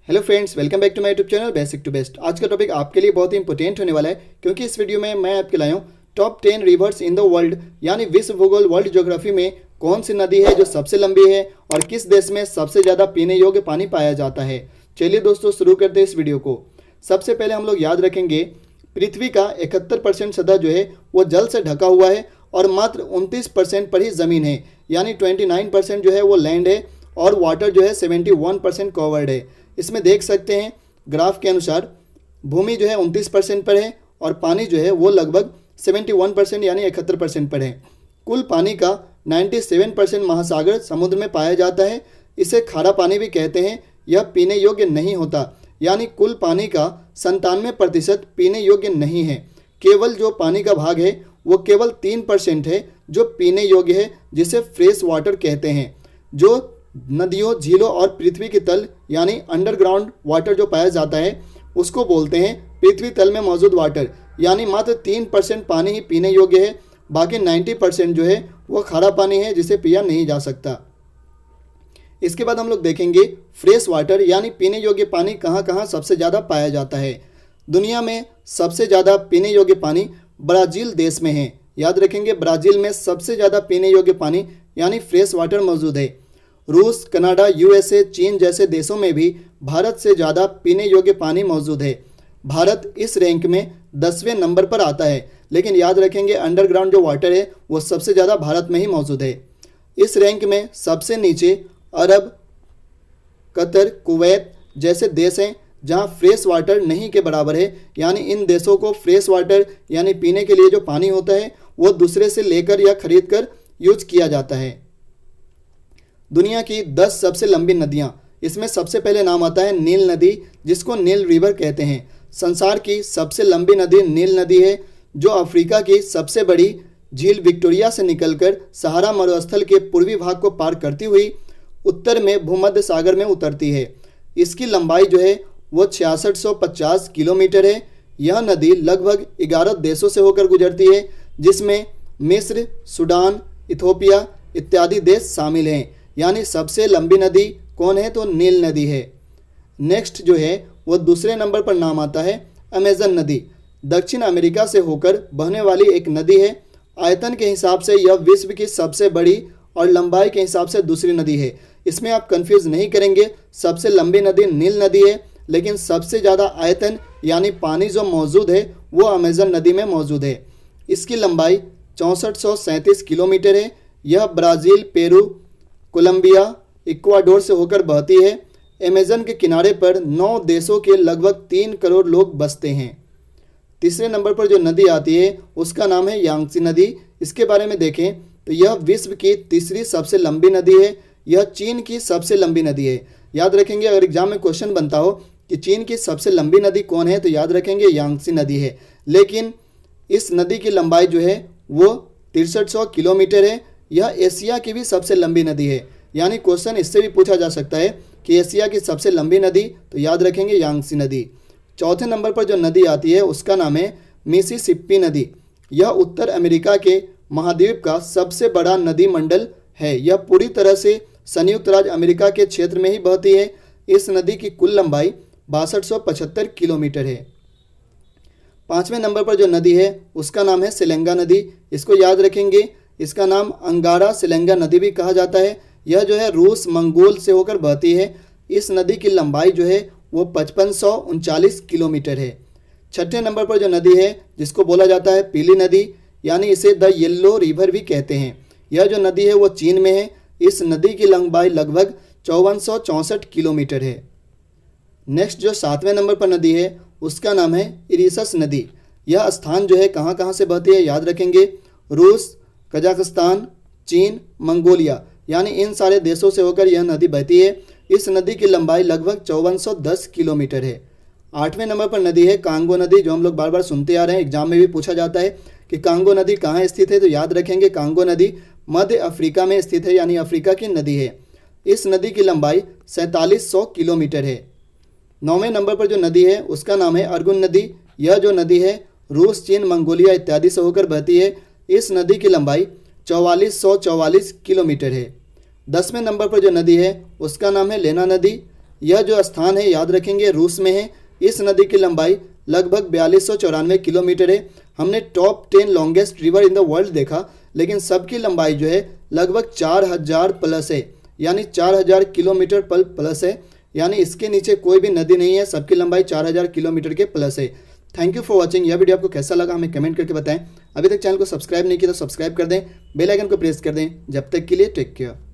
Hello friends, welcome back to my YouTube channel basic to best. आज का topic आपके लिए बहुत ही इंपॉर्टेंट होने वाला है, क्योंकि इस वीडियो में मैं आपके लाया हूँ top 10 reverse in the world, यानी विश्व भूगोल वर्ल्ड ज्योग्राफी में कौन सी नदी है जो सबसे लंबी है और किस देश में सबसे ज़्यादा पीने योग्य पानी पाया जाता है। चलिए दोस्तों, शुरू करते हैं इस वीडियो को। सबसे पहले हम लोग याद रखेंगे, पृथ्वी का 71% सतह जो है वो जल से ढका हुआ है और मात्र 29% पर ही ज़मीन है, यानी 29% जो है वो लैंड है और वाटर जो है 71% कवर्ड है। इसमें देख सकते हैं ग्राफ के अनुसार भूमि जो है 29% पर है और पानी जो है वो लगभग 71% यानी 71% पर है। कुल पानी का 97% महासागर समुद्र में पाया जाता है। इसे खारा पानी भी कहते हैं। यह पीने योग्य नहीं होता, यानी कुल पानी का 97% पीने योग्य नहीं है। केवल जो पानी का भाग है वो केवल 3% है जो पीने योग्य है, जिसे फ्रेश वाटर कहते हैं। जो नदियों, झीलों और पृथ्वी के तल यानी अंडरग्राउंड वाटर जो पाया जाता है उसको बोलते हैं पृथ्वी तल में मौजूद वाटर, यानी मात्र 3% पानी ही पीने योग्य है। बाकी 90% जो है वो खारा पानी है, जिसे पिया नहीं जा सकता। इसके बाद हम लोग देखेंगे फ्रेश वाटर यानी पीने योग्य पानी कहाँ कहाँ सबसे ज़्यादा पाया जाता है। दुनिया में सबसे ज़्यादा पीने योग्य पानी ब्राज़ील देश में है। याद रखेंगे, ब्राज़ील में सबसे ज़्यादा पीने योग्य पानी यानी फ्रेश वाटर मौजूद है। रूस, कनाडा, यूएसए, चीन जैसे देशों में भी भारत से ज़्यादा पीने योग्य पानी मौजूद है। भारत इस रैंक में 10वें नंबर पर आता है, लेकिन याद रखेंगे अंडरग्राउंड जो वाटर है वो सबसे ज़्यादा भारत में ही मौजूद है। इस रैंक में सबसे नीचे अरब, कतर, कुवैत जैसे देश हैं जहां फ्रेश वाटर नहीं के बराबर है, यानी इन देशों को फ्रेश वाटर यानी पीने के लिए जो पानी होता है वो दूसरे से लेकर या खरीद कर यूज किया जाता है। दुनिया की 10 सबसे लंबी नदियां, इसमें सबसे पहले नाम आता है नील नदी, जिसको नील रिवर कहते हैं। संसार की सबसे लंबी नदी नील नदी है, जो अफ्रीका की सबसे बड़ी झील विक्टोरिया से निकलकर सहारा मरुस्थल के पूर्वी भाग को पार करती हुई उत्तर में भूमध्य सागर में उतरती है। इसकी लंबाई जो है वो 6650 किलोमीटर है। यह नदी लगभग 11 देशों से होकर गुजरती है, जिसमें मिस्र, सूडान, इथोपिया इत्यादि देश शामिल हैं। यानी सबसे लंबी नदी कौन है तो नील नदी है। नेक्स्ट जो है वो दूसरे नंबर पर नाम आता है अमेजन नदी। दक्षिण अमेरिका से होकर बहने वाली एक नदी है। आयतन के हिसाब से यह विश्व की सबसे बड़ी और लंबाई के हिसाब से दूसरी नदी है। इसमें आप कंफ्यूज नहीं करेंगे, सबसे लंबी नदी नील नदी है, लेकिन सबसे ज़्यादा आयतन यानी पानी जो मौजूद है वो अमेजन नदी में मौजूद है। इसकी लंबाई 6437 किलोमीटर है। यह ब्राज़ील, पेरू, कोलंबिया, इक्वाडोर से होकर बहती है। अमेज़न के किनारे पर 9 देशों के लगभग 3 करोड़ लोग बसते हैं। तीसरे नंबर पर जो नदी आती है उसका नाम है यांगत्से नदी। इसके बारे में देखें तो यह विश्व की तीसरी सबसे लंबी नदी है। यह चीन की सबसे लंबी नदी है। याद रखेंगे, अगर एग्जाम में क्वेश्चन बनता हो कि चीन की सबसे लंबी नदी कौन है तो याद रखेंगे यांगत्से नदी है। लेकिन इस नदी की लंबाई जो है वो 6300 किलोमीटर है। यह एशिया की भी सबसे लंबी नदी है, यानी क्वेश्चन इससे भी पूछा जा सकता है कि एशिया की सबसे लंबी नदी, तो याद रखेंगे यांगत्से नदी। चौथे नंबर पर जो नदी आती है उसका नाम है मिसिसिपी नदी। यह उत्तर अमेरिका के महाद्वीप का सबसे बड़ा नदी मंडल है। यह पूरी तरह से संयुक्त राज्य अमेरिका के क्षेत्र में ही बहती है। इस नदी की कुल लंबाई 6275 किलोमीटर है। पाँचवें नंबर पर जो नदी है उसका नाम है सेलेंगा नदी। इसको याद रखेंगे, इसका नाम अंगारा सेलेंगा नदी भी कहा जाता है। यह जो है रूस, मंगोल से होकर बहती है। इस नदी की लंबाई जो है वो 5539 किलोमीटर है। छठे नंबर पर जो नदी है जिसको बोला जाता है पीली नदी, यानी इसे द येलो रिवर भी कहते हैं। यह जो नदी है वो चीन में है। इस नदी की लंबाई लगभग 5464 किलोमीटर है। नेक्स्ट जो 7वें नंबर पर नदी है उसका नाम है इरिसस नदी। यह स्थान जो है कहाँ कहाँ से बहती है याद रखेंगे, रूस, कजाकिस्तान, चीन, मंगोलिया, यानी इन सारे देशों से होकर यह नदी बहती है। इस नदी की लंबाई लगभग 5410 किलोमीटर है। 8वें नंबर पर नदी है कांगो नदी, जो हम लोग बार बार सुनते आ रहे हैं। एग्जाम में भी पूछा जाता है कि कांगो नदी कहाँ स्थित है, तो याद रखेंगे कांगो नदी मध्य अफ्रीका में स्थित है, यानी अफ्रीका की नदी है। इस नदी की लंबाई 4700 किलोमीटर है। 9वें नंबर पर जो नदी है उसका नाम है अर्गुन नदी। यह जो नदी है रूस, चीन, मंगोलिया इत्यादि से होकर बहती है। इस नदी की लंबाई 4444 किलोमीटर है। 10वें नंबर पर जो नदी है उसका नाम है लेना नदी। यह जो स्थान है याद रखेंगे रूस में है। इस नदी की लंबाई लगभग 4294 किलोमीटर है। हमने top 10 longest river in the world देखा, लेकिन सबकी लंबाई जो है लगभग 4000 प्लस है, यानी 4000 किलोमीटर प्लस है, यानी इसके नीचे कोई भी नदी नहीं है। सबकी लंबाई 4000 किलोमीटर के प्लस है। Thank you for watching. यह वीडियो आपको कैसा लगा हमें कमेंट करके बताएं। अभी तक चैनल को सब्सक्राइब नहीं किया तो सब्सक्राइब कर दें, बेल आइकन को प्रेस कर दें। जब तक के लिए टेक केयर।